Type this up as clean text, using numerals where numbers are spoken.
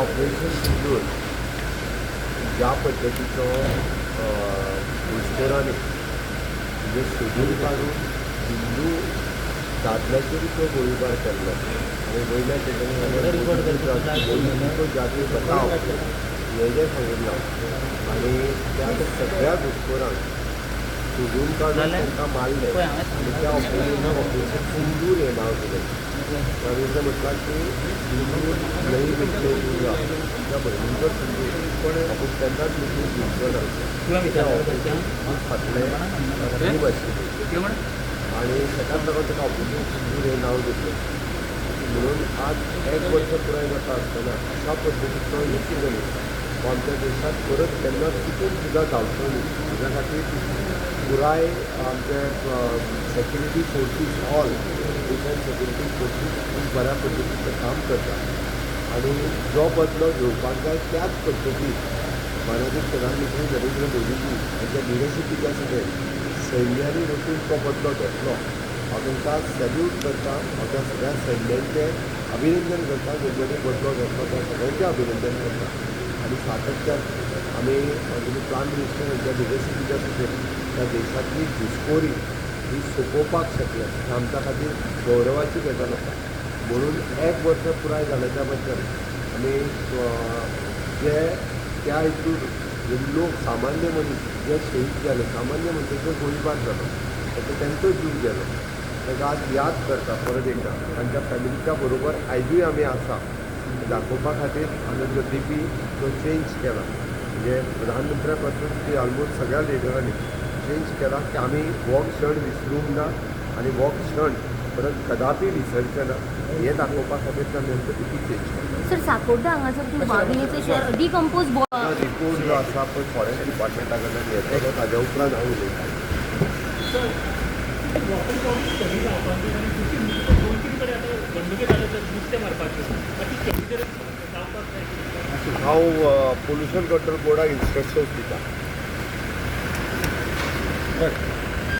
Operation सिंदूर ज्या पद्धतीचं घुसखोरांनी म्हणजे सोदून काढून हिंदू दादल्याचेर तो गोळीबार केल्लो आनी वयल्या ठिकाणी तो जाती बचाव हे जे सांगितलं आनी त्या सगळ्या घुसखोरांक सोदून काढून तांकां मारले आनी त्या ऑपरेशनाक ऑपरेशन सिंदूर हे नांव दिलें. त्यावेळेचं म्हटलं की सिंदूर नाही विकले तुझ्या त्या बहिणींचो सिंदूर पण आपण तेन्नाच विकून दिवचो ना फाटले टीम आशिल्ली आनी ताकाच लागून ताका ऑपरेशन सिंदूर हें नांव दितलें. म्हणून आज 1 वर्ष पुराय जाता आसतना अशा पद्दतीचो इन्सिडंट आमच्या देशात परत केन्ना चुकून सुद्दां जावचो न्ही हाज्या खातीर पुराय आमचे security forces all defence security forces खूब बऱ्या पद्दतीचें काम करता आनी जो बदलो घेवपाक जाय त्याच पद्दतीन माननीय प्रधानमंत्री नरेंद्र मोदीजी हांच्या लिडरशिपीच्या सकयल सैन्यांनी वचून तो बदलो घेतलो. हांव तांकां सॅल्यूट करता. हांव त्या सगळ्या सैन्यांचें अभिनंदन करता जेणे बदलो घेतलो त्या सगळ्यांचें अभिनंदन करता आनी सातत्यान आमी माननीय प्रायम मिनिस्टर हांच्या लिडरशिपीच्या सकयल त्या देशांतली घुसखोरी ही सोंपोवपाक शकले हें आमच्या खातीर गौरवाची गजाल आसा. म्हणून 1 वर्ष पुराय जाल्याच्या बद्दल आमी जे त्या हितून लोक सामान्य मनीस जे शहीद जाले सामान्य मनशाचो गोळीबार जालो ताका तेंचो जीव गेलो ताका आज याद करता परत एकदा तांच्या फॅमिलीच्या बरोबर आयजूय आमी आसा दाखोवपा खातीर आमी जो डीपी तो चेंज केला म्हणजे प्रधानमंत्र्या पासून ती ऑलमोस्ट सगळ्या लिडरांनी चेंज केला की आमी हो क्षण विसरूंक ना आनी हो क्षण परत कदापि विसरचे ना हे दाखोवपा खातीर आमी आमचो डीपी चेंज केला. सर साकोर्डा हांगासर तूं वाघिणीचे डिकम्पोज रिपोर्ट जो आसा पळय फॉरेस्ट डिपार्टमेंटा कडल्यान येतलो ताज्या उपरांत हांव उलयतां. हांव पोल्युशन कंट्रोल बोर्डाक इन्स्ट्रक्शन्स दिता.